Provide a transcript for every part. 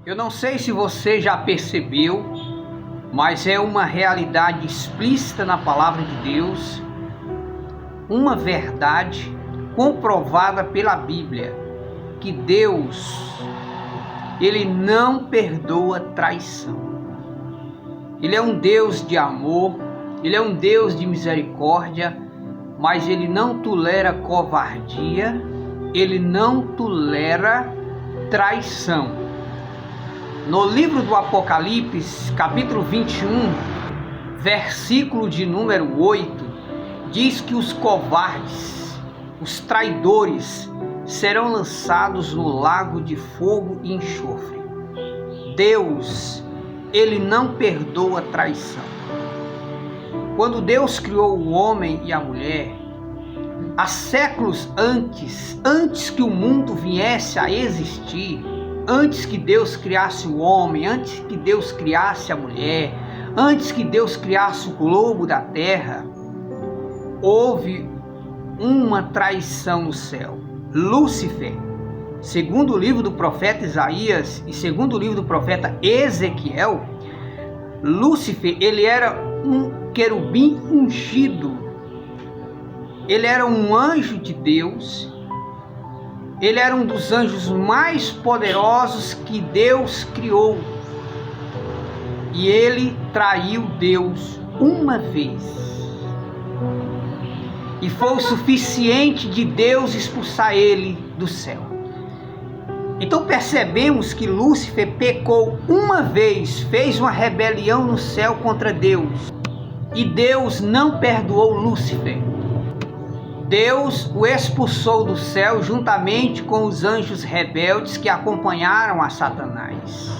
Eu não sei se você já percebeu, mas é uma realidade explícita na palavra de Deus, uma verdade comprovada pela Bíblia, que Deus, Ele não perdoa traição. Ele é um Deus de amor, Ele é um Deus de misericórdia, mas Ele não tolera covardia, Ele não tolera traição. No livro do Apocalipse, capítulo 21, versículo de número 8, diz que os covardes, os traidores, serão lançados no lago de fogo e enxofre. Deus, Ele não perdoa traição. Quando Deus criou o homem e a mulher, há séculos antes que o mundo viesse a existir, antes que Deus criasse o homem, antes que Deus criasse a mulher, antes que Deus criasse o globo da terra, houve uma traição no céu. Lúcifer, segundo o livro do profeta Isaías e segundo o livro do profeta Ezequiel, Lúcifer, ele era um querubim ungido. Ele era um anjo de Deus. Ele era um dos anjos mais poderosos que Deus criou. E ele traiu Deus uma vez. E foi o suficiente de Deus expulsar ele do céu. Então percebemos que Lúcifer pecou uma vez, fez uma rebelião no céu contra Deus. E Deus não perdoou Lúcifer. Deus o expulsou do céu juntamente com os anjos rebeldes que acompanharam a Satanás.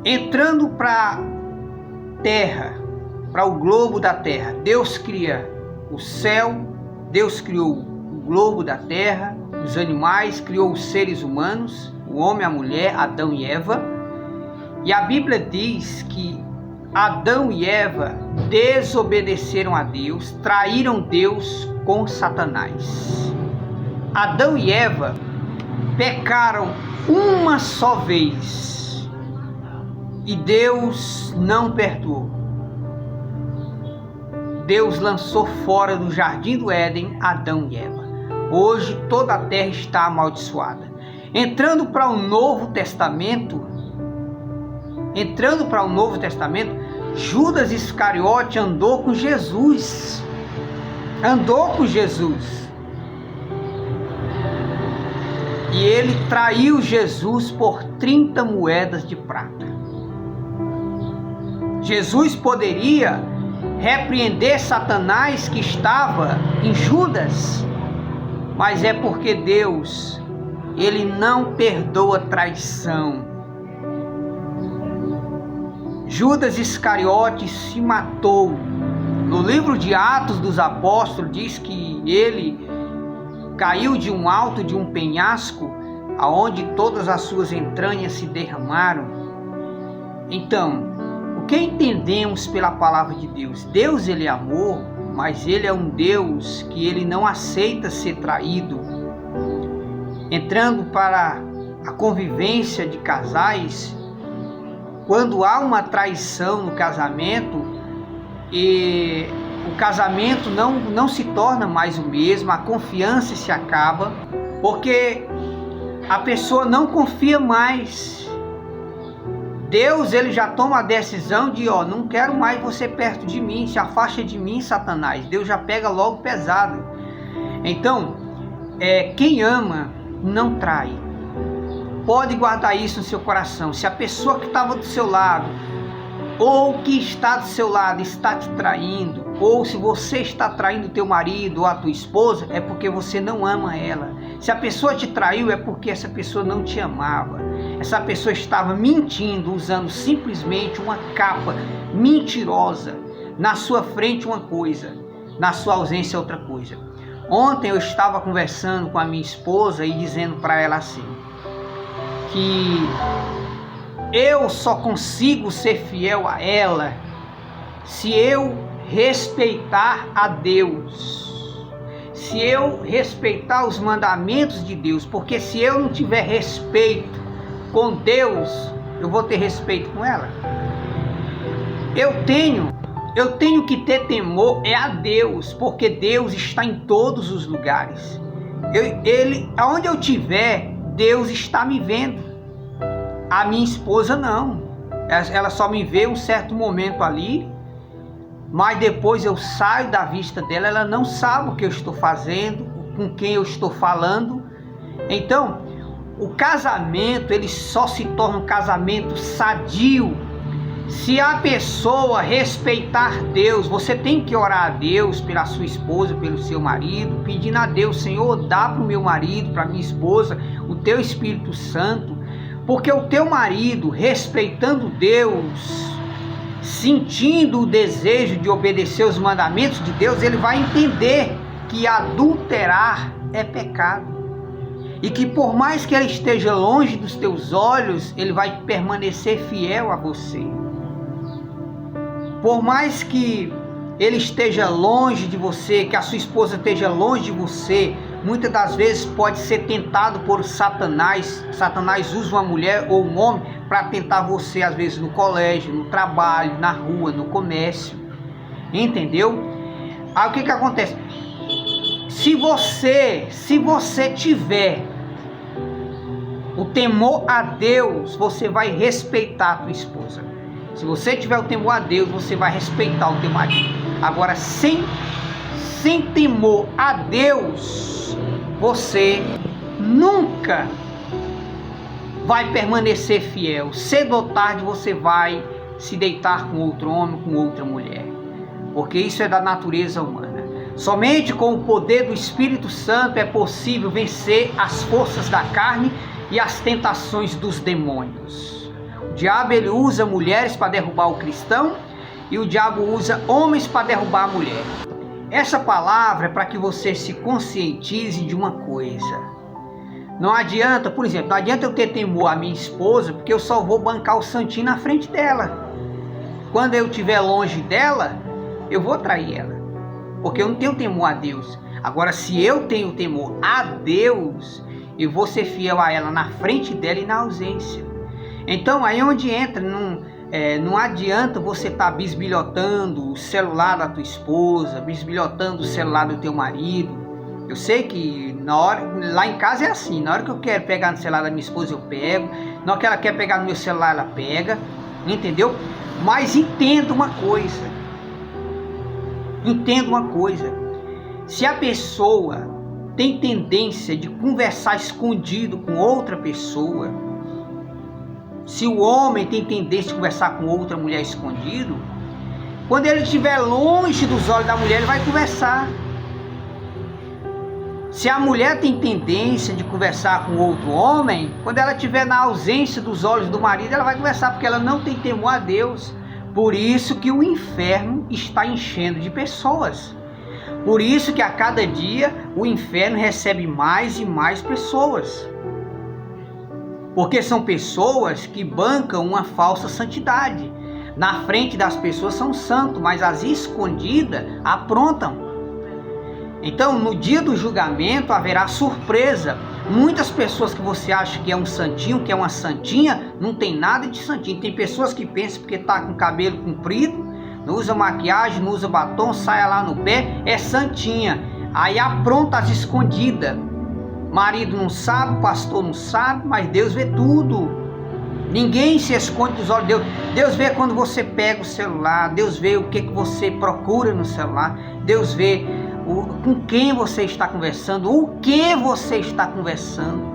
Entrando para a terra, para o globo da terra, Deus cria o céu, Deus criou o globo da terra, os animais, criou os seres humanos, o homem, a mulher, Adão e Eva. E a Bíblia diz que Adão e Eva desobedeceram a Deus, traíram Deus com Satanás. Adão e Eva pecaram uma só vez e Deus não perdoou. Deus lançou fora do jardim do Éden Adão e Eva. Hoje toda a terra está amaldiçoada. Entrando para o Novo Testamento, Judas Iscariote andou com Jesus. E ele traiu Jesus por 30 moedas de prata. Jesus poderia repreender Satanás que estava em Judas, mas é porque Deus, Ele não perdoa traição. Judas Iscariote se matou. No livro de Atos dos Apóstolos diz que ele caiu de um alto de um penhasco, aonde todas as suas entranhas se derramaram. Então, o que entendemos pela palavra de Deus? Deus, ele é amor, mas ele é um Deus que ele não aceita ser traído. Entrando para a convivência de casais, quando há uma traição no casamento, e o casamento não se torna mais o mesmo, a confiança se acaba, porque a pessoa não confia mais. Deus, ele já toma a decisão de, não quero mais você perto de mim, se afasta de mim, Satanás. Deus já pega logo pesado. Então, quem ama não trai. Pode guardar isso no seu coração. Se a pessoa que estava do seu lado ou que está do seu lado está te traindo, ou se você está traindo teu marido ou a tua esposa, é porque você não ama ela. Se a pessoa te traiu, é porque essa pessoa não te amava. Essa pessoa estava mentindo, usando simplesmente uma capa mentirosa. Na sua frente uma coisa, na sua ausência outra coisa. Ontem eu estava conversando com a minha esposa e dizendo para ela assim, que eu só consigo ser fiel a ela se eu respeitar a Deus, se eu respeitar os mandamentos de Deus, porque se eu não tiver respeito com Deus, eu vou ter respeito com ela? Eu tenho que ter temor a Deus, porque Deus está em todos os lugares. Aonde eu estiver, Deus está me vendo. A minha esposa não. Ela só me vê um certo momento ali, mas depois eu saio da vista dela, ela não sabe o que eu estou fazendo, com quem eu estou falando. Então, o casamento, ele só se torna um casamento sadio se a pessoa respeitar Deus. Você tem que orar a Deus pela sua esposa, pelo seu marido, pedindo a Deus: Senhor, dá para o meu marido, para minha esposa, o teu Espírito Santo, porque o teu marido, respeitando Deus, sentindo o desejo de obedecer os mandamentos de Deus, ele vai entender que adulterar é pecado. E que por mais que ele esteja longe dos teus olhos, ele vai permanecer fiel a você. Por mais que ele esteja longe de você, que a sua esposa esteja longe de você, muitas das vezes pode ser tentado por Satanás. Satanás usa uma mulher ou um homem para tentar você, às vezes no colégio, no trabalho, na rua, no comércio. Entendeu? Aí o que acontece? Se você tiver o temor a Deus, você vai respeitar a tua esposa. Se você tiver o temor a Deus, você vai respeitar o teu marido. Agora, sem temor a Deus, você nunca vai permanecer fiel. Cedo ou tarde você vai se deitar com outro homem, com outra mulher, porque isso é da natureza humana. Somente com o poder do Espírito Santo é possível vencer as forças da carne e as tentações dos demônios. O diabo, ele usa mulheres para derrubar o cristão, e o diabo usa homens para derrubar a mulher. Essa palavra é para que você se conscientize de uma coisa. Não adianta, por exemplo, não adianta eu ter temor à minha esposa, porque eu só vou bancar o santinho na frente dela. Quando eu estiver longe dela, eu vou trair ela, porque eu não tenho temor a Deus. Agora, se eu tenho temor a Deus, eu vou ser fiel a ela na frente dela e na ausência. Então, aí onde entra, não adianta você estar bisbilhotando o celular da tua esposa, bisbilhotando o celular do teu marido. Eu sei que lá em casa é assim: na hora que eu quero pegar no celular da minha esposa, eu pego. Na hora que ela quer pegar no meu celular, ela pega. Entendeu? Mas entenda uma coisa. Se a pessoa tem tendência de conversar escondido com outra pessoa, se o homem tem tendência de conversar com outra mulher escondido, quando ele estiver longe dos olhos da mulher, ele vai conversar. Se a mulher tem tendência de conversar com outro homem, quando ela estiver na ausência dos olhos do marido, ela vai conversar, porque ela não tem temor a Deus. Por isso que o inferno está enchendo de pessoas. Por isso que a cada dia o inferno recebe mais e mais pessoas. Porque são pessoas que bancam uma falsa santidade. Na frente das pessoas são santos, mas as escondidas aprontam. Então, no dia do julgamento haverá surpresa. Muitas pessoas que você acha que é um santinho, que é uma santinha, não tem nada de santinho. Tem pessoas que pensam porque está com cabelo comprido, não usa maquiagem, não usa batom, saia lá no pé, é santinha. Aí apronta as escondidas. Marido não sabe, pastor não sabe, mas Deus vê tudo. Ninguém se esconde dos olhos de Deus. Deus vê quando você pega o celular, Deus vê o que você procura no celular, Deus vê com quem você está conversando, o que você está conversando.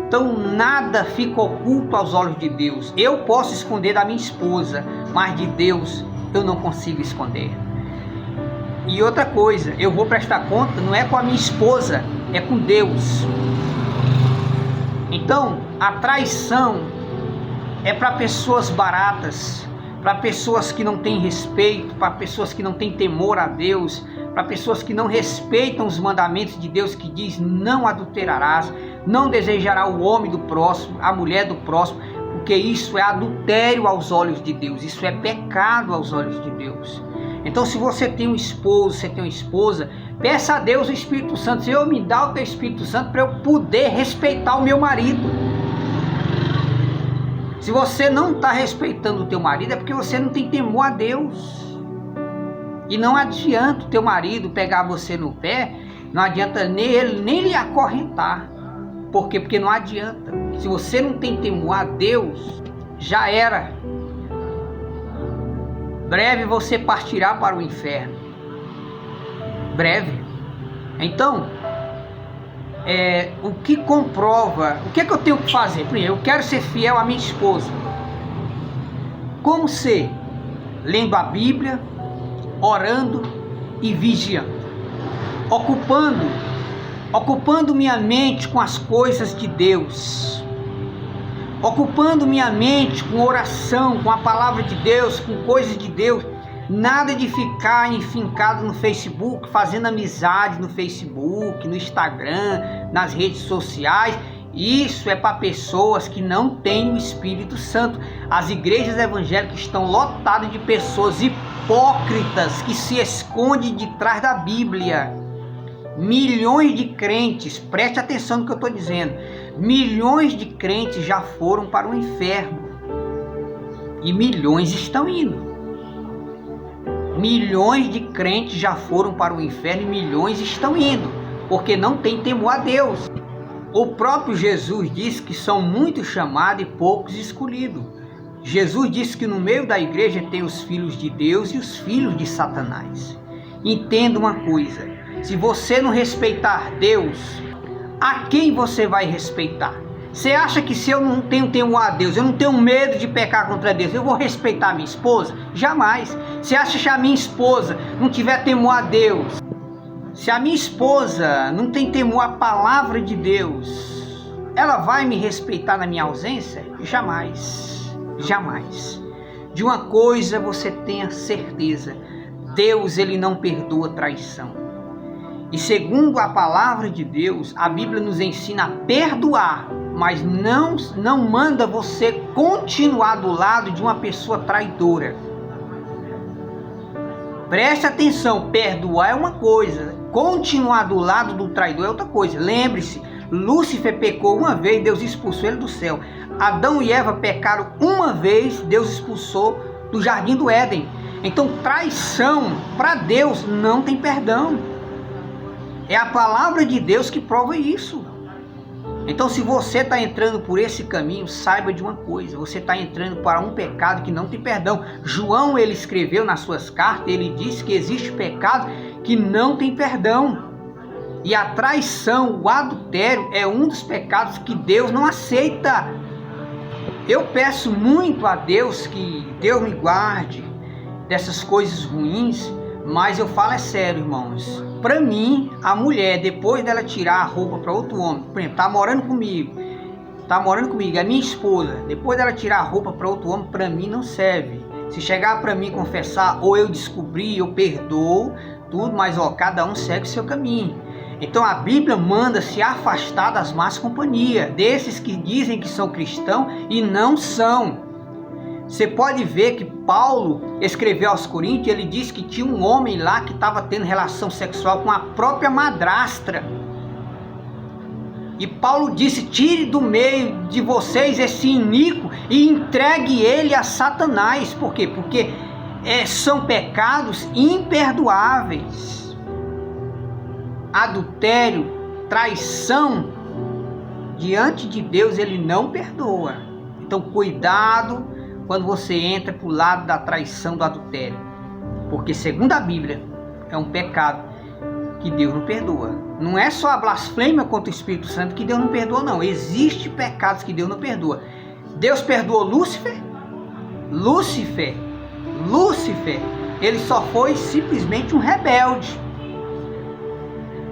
Então nada fica oculto aos olhos de Deus. Eu posso esconder da minha esposa, mas de Deus eu não consigo esconder. E outra coisa, eu vou prestar conta, não é com a minha esposa, é com Deus. Então, a traição é para pessoas baratas, para pessoas que não têm respeito, para pessoas que não têm temor a Deus, para pessoas que não respeitam os mandamentos de Deus, que diz: não adulterarás, não desejará o homem do próximo, a mulher do próximo, porque isso é adultério aos olhos de Deus, isso é pecado aos olhos de Deus. Então, se você tem um esposo, você tem uma esposa, peça a Deus o Espírito Santo: Senhor, me dá o teu Espírito Santo para eu poder respeitar o meu marido. Se você não está respeitando o teu marido, é porque você não tem temor a Deus. E não adianta o teu marido pegar você no pé, não adianta ele nem lhe acorrentar. Por quê? Porque não adianta. Se você não tem temor a Deus, já era. Breve você partirá para o inferno. Breve. Então, o que comprova, o que é que eu tenho que fazer? Primeiro, eu quero ser fiel à minha esposa. Como ser? Lendo a Bíblia, orando e vigiando. Ocupando minha mente com as coisas de Deus. Ocupando minha mente com oração, com a palavra de Deus, com coisas de Deus. Nada de ficar enfincado no Facebook, fazendo amizade no Facebook, no Instagram, nas redes sociais. Isso é para pessoas que não têm o Espírito Santo. As igrejas evangélicas estão lotadas de pessoas hipócritas que se escondem de trás da Bíblia. Milhões de crentes, preste atenção no que eu estou dizendo, milhões de crentes já foram para o inferno e milhões estão indo. Milhões de crentes já foram para o inferno e milhões estão indo, porque não tem temor a Deus. O próprio Jesus disse que são muitos chamados e poucos escolhidos. Jesus disse que no meio da igreja tem os filhos de Deus e os filhos de Satanás. Entenda uma coisa, se você não respeitar Deus, a quem você vai respeitar? Você acha que se eu não tenho temor a Deus, eu não tenho medo de pecar contra Deus, eu vou respeitar a minha esposa? Jamais. Você acha que a minha esposa não tiver temor a Deus, se a minha esposa não tem temor à palavra de Deus, ela vai me respeitar na minha ausência? Jamais. Jamais. De uma coisa você tenha certeza, Deus ele não perdoa traição. E segundo a palavra de Deus, a Bíblia nos ensina a perdoar, mas não manda você continuar do lado de uma pessoa traidora. Preste atenção, perdoar é uma coisa, continuar do lado do traidor é outra coisa. Lembre-se, Lúcifer pecou uma vez, Deus expulsou ele do céu. Adão e Eva pecaram uma vez, Deus expulsou do jardim do Éden. Então traição para Deus não tem perdão. É a palavra de Deus que prova isso. Então se você está entrando por esse caminho, saiba de uma coisa, você está entrando para um pecado que não tem perdão. João ele escreveu nas suas cartas, ele disse que existe pecado que não tem perdão. E a traição, o adultério é um dos pecados que Deus não aceita. Eu peço muito a Deus que Deus me guarde dessas coisas ruins, mas eu falo é sério, irmãos. Para mim, a mulher, depois dela tirar a roupa para outro homem, por exemplo, tá morando comigo, a minha esposa, depois dela tirar a roupa para outro homem, para mim não serve. Se chegar para mim confessar, ou eu descobrir, eu perdoo, tudo, mas cada um segue o seu caminho. Então a Bíblia manda se afastar das más companhias, desses que dizem que são cristãos e não são. Você pode ver que Paulo escreveu aos Coríntios, ele disse que tinha um homem lá que estava tendo relação sexual com a própria madrastra. E Paulo disse, tire do meio de vocês esse iníquo e entregue ele a Satanás. Por quê? Porque são pecados imperdoáveis. Adultério, traição, diante de Deus ele não perdoa. Então cuidado quando você entra para o lado da traição, do adultério, porque segundo a Bíblia é um pecado que Deus não perdoa. Não é só a blasfêmia contra o Espírito Santo que Deus não perdoa, não. Existem pecados que Deus não perdoa. Deus perdoou Lúcifer? Lúcifer, ele só foi simplesmente um rebelde.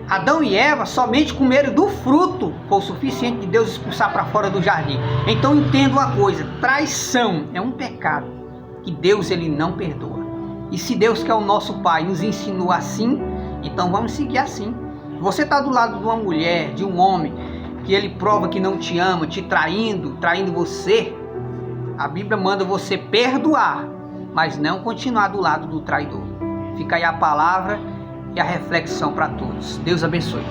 Adão e Eva somente comeram do fruto, foi o suficiente de Deus expulsar para fora do jardim. Então entenda uma coisa, traição é um pecado que Deus ele não perdoa. E se Deus, que é o nosso Pai, nos ensinou assim, então vamos seguir assim. Você está do lado de uma mulher, de um homem, que ele prova que não te ama, te traindo você, a Bíblia manda você perdoar, mas não continuar do lado do traidor. Fica aí a palavra e a reflexão para todos. Deus abençoe.